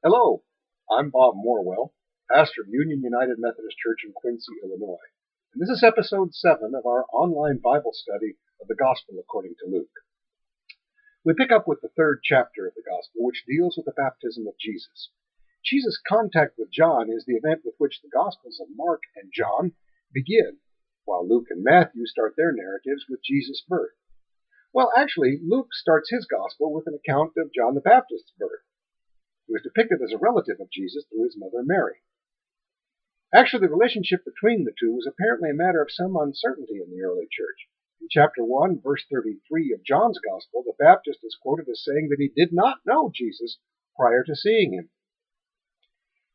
Hello, I'm Bob Morwell, pastor of Union United Methodist Church in Quincy, Illinois, and this is episode 7 of our online Bible study of the Gospel according to Luke. We pick up with the 3rd chapter of the Gospel, which deals with the baptism of Jesus. Jesus' contact with John is the event with which the Gospels of Mark and John begin, while Luke and Matthew start their narratives with Jesus' birth. Well, actually, Luke starts his Gospel with an account of John the Baptist's birth. He was depicted as a relative of Jesus through his mother Mary. Actually, the relationship between the two was apparently a matter of some uncertainty in the early church. In chapter 1, verse 33 of John's Gospel, the Baptist is quoted as saying that he did not know Jesus prior to seeing him.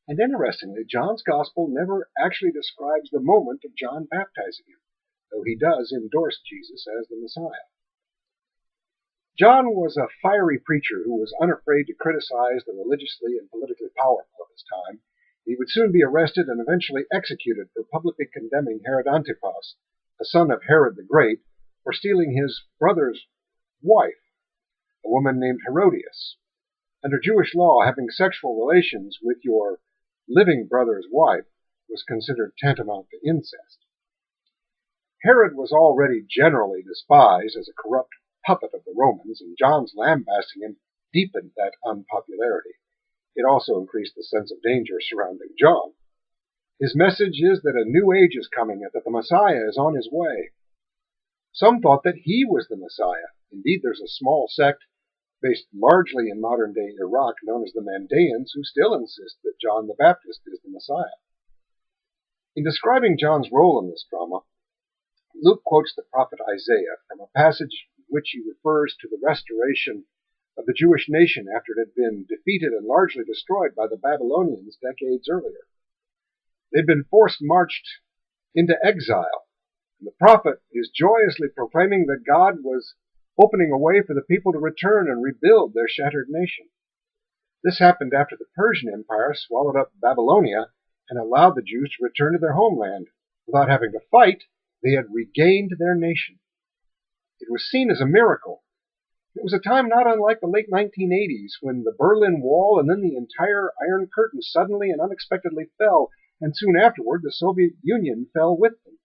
And interestingly, John's Gospel never actually describes the moment of John baptizing him, though he does endorse Jesus as the Messiah. John was a fiery preacher who was unafraid to criticize the religiously and politically powerful of his time. He would soon be arrested and eventually executed for publicly condemning Herod Antipas, a son of Herod the Great, for stealing his brother's wife, a woman named Herodias. Under Jewish law, having sexual relations with your living brother's wife was considered tantamount to incest. Herod was already generally despised as a corrupt puppet of the Romans, and John's lambasting him deepened that unpopularity. It also increased the sense of danger surrounding John. His message is that a new age is coming and that the Messiah is on his way. Some thought that he was the Messiah. Indeed, there's a small sect based largely in modern-day Iraq known as the Mandaeans who still insist that John the Baptist is the Messiah. In describing John's role in this drama, Luke quotes the prophet Isaiah from a passage in which he refers to the restoration of the Jewish nation after it had been defeated and largely destroyed by the Babylonians decades earlier. They'd been marched into exile, and the prophet is joyously proclaiming that God was opening a way for the people to return and rebuild their shattered nation. This happened after the Persian Empire swallowed up Babylonia and allowed the Jews to return to their homeland. Without having to fight, they had regained their nation. It was seen as a miracle. It was a time not unlike the late 1980s when the Berlin Wall and then the entire Iron Curtain suddenly and unexpectedly fell, and soon afterward the Soviet Union fell with them,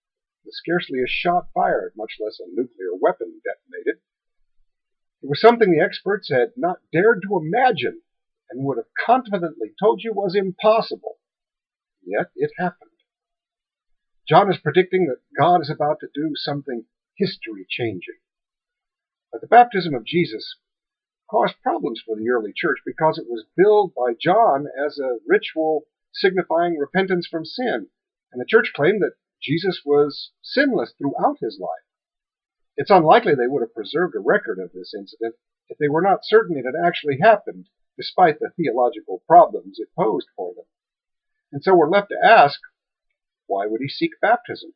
with scarcely a shot fired, much less a nuclear weapon detonated. It was something the experts had not dared to imagine and would have confidently told you was impossible. Yet it happened. John is predicting that God is about to do something history-changing. But the baptism of Jesus caused problems for the early church because it was billed by John as a ritual signifying repentance from sin, and the church claimed that Jesus was sinless throughout his life. It's unlikely they would have preserved a record of this incident if they were not certain it had actually happened, despite the theological problems it posed for them. And so we're left to ask, why would he seek baptism?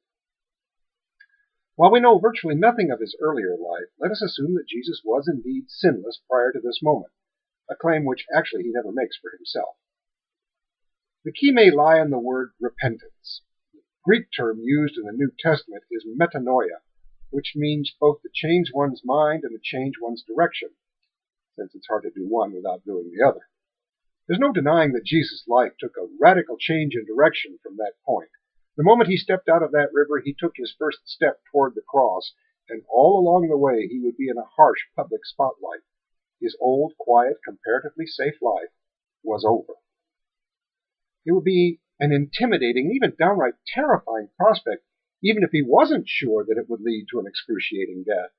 While we know virtually nothing of his earlier life, let us assume that Jesus was indeed sinless prior to this moment, a claim which actually he never makes for himself. The key may lie in the word repentance. The Greek term used in the New Testament is metanoia, which means both to change one's mind and to change one's direction, since it's hard to do one without doing the other. There's no denying that Jesus' life took a radical change in direction from that point. The moment he stepped out of that river, he took his first step toward the cross, and all along the way he would be in a harsh public spotlight. His old, quiet, comparatively safe life was over. It would be an intimidating, even downright terrifying prospect, even if he wasn't sure that it would lead to an excruciating death.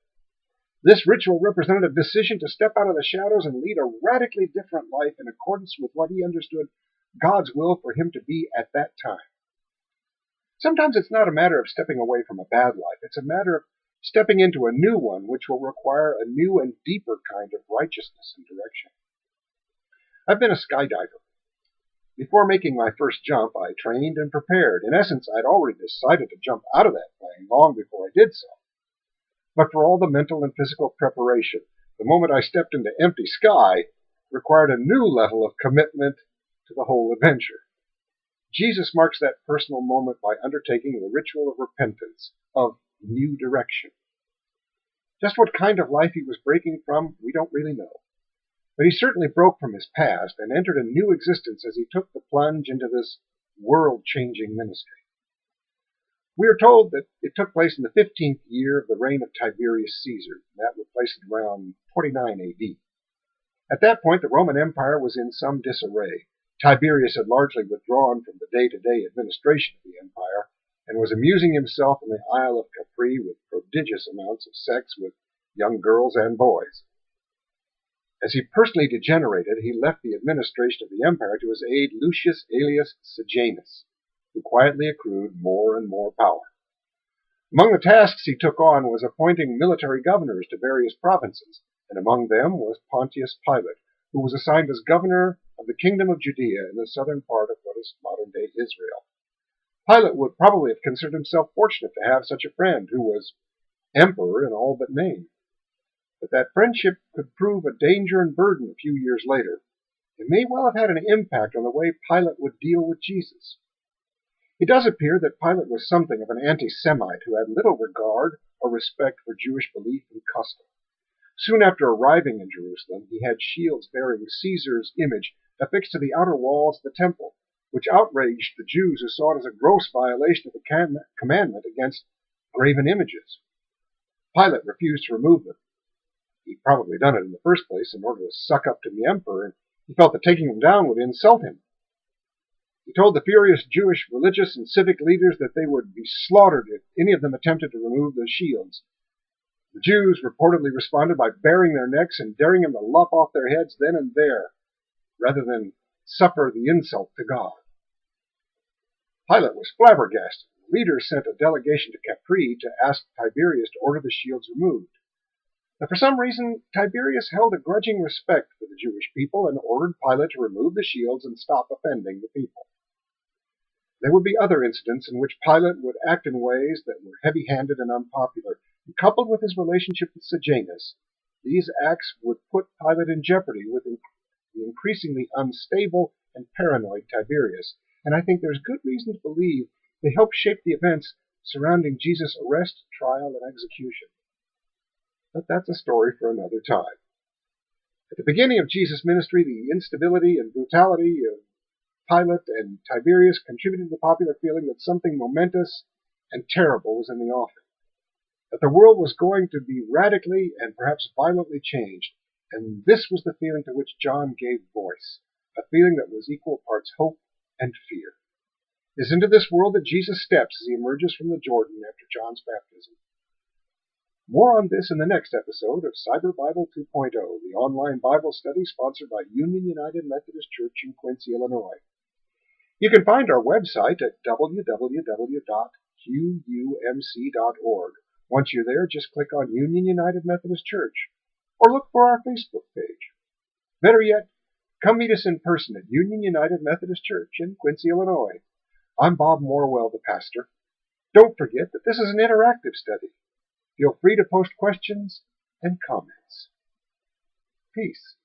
This ritual represented a decision to step out of the shadows and lead a radically different life in accordance with what he understood God's will for him to be at that time. Sometimes it's not a matter of stepping away from a bad life. It's a matter of stepping into a new one, which will require a new and deeper kind of righteousness and direction. I've been a skydiver. Before making my first jump, I trained and prepared. In essence, I'd already decided to jump out of that plane long before I did so. But for all the mental and physical preparation, the moment I stepped into empty sky required a new level of commitment to the whole adventure. Jesus marks that personal moment by undertaking the ritual of repentance, of new direction. Just what kind of life he was breaking from, we don't really know. But he certainly broke from his past and entered a new existence as he took the plunge into this world-changing ministry. We are told that it took place in the 15th year of the reign of Tiberius Caesar. That would place it around 29 AD. At that point, the Roman Empire was in some disarray. Tiberius had largely withdrawn from the day-to-day administration of the empire and was amusing himself in the Isle of Capri with prodigious amounts of sex with young girls and boys. As he personally degenerated, he left the administration of the empire to his aide Lucius Aelius Sejanus, who quietly accrued more and more power. Among the tasks he took on was appointing military governors to various provinces, and among them was Pontius Pilate, who was assigned as governor of the kingdom of Judea in the southern part of what is modern-day Israel. Pilate would probably have considered himself fortunate to have such a friend who was emperor in all but name. But that friendship could prove a danger and burden a few years later. It may well have had an impact on the way Pilate would deal with Jesus. It does appear that Pilate was something of an anti-Semite who had little regard or respect for Jewish belief and custom. Soon after arriving in Jerusalem, he had shields bearing Caesar's image affixed to the outer walls of the temple, which outraged the Jews who saw it as a gross violation of the commandment against graven images. Pilate refused to remove them. He'd probably done it in the first place in order to suck up to the emperor, and he felt that taking them down would insult him. He told the furious Jewish religious and civic leaders that they would be slaughtered if any of them attempted to remove the shields. The Jews reportedly responded by baring their necks and daring him to lop off their heads then and there, rather than suffer the insult to God. Pilate was flabbergasted. The leaders sent a delegation to Capri to ask Tiberius to order the shields removed. But for some reason, Tiberius held a grudging respect for the Jewish people and ordered Pilate to remove the shields and stop offending the people. There would be other incidents in which Pilate would act in ways that were heavy-handed and unpopular, and coupled with his relationship with Sejanus, these acts would put Pilate in jeopardy with the increasingly unstable and paranoid Tiberius, and I think there's good reason to believe they helped shape the events surrounding Jesus' arrest, trial, and execution. But that's a story for another time. At the beginning of Jesus' ministry, the instability and brutality of Pilate and Tiberius contributed to the popular feeling that something momentous and terrible was in the offing, that the world was going to be radically and perhaps violently changed, and this was the feeling to which John gave voice, a feeling that was equal parts hope and fear. It is into this world that Jesus steps as he emerges from the Jordan after John's baptism. More on this in the next episode of CyberBible 2.0, the online Bible study sponsored by Union United Methodist Church in Quincy, Illinois. You can find our website at www.qumc.org. Once you're there, just click on Union United Methodist Church, or look for our Facebook page. Better yet, come meet us in person at Union United Methodist Church in Quincy, Illinois. I'm Bob Morwell, the pastor. Don't forget that this is an interactive study. Feel free to post questions and comments. Peace.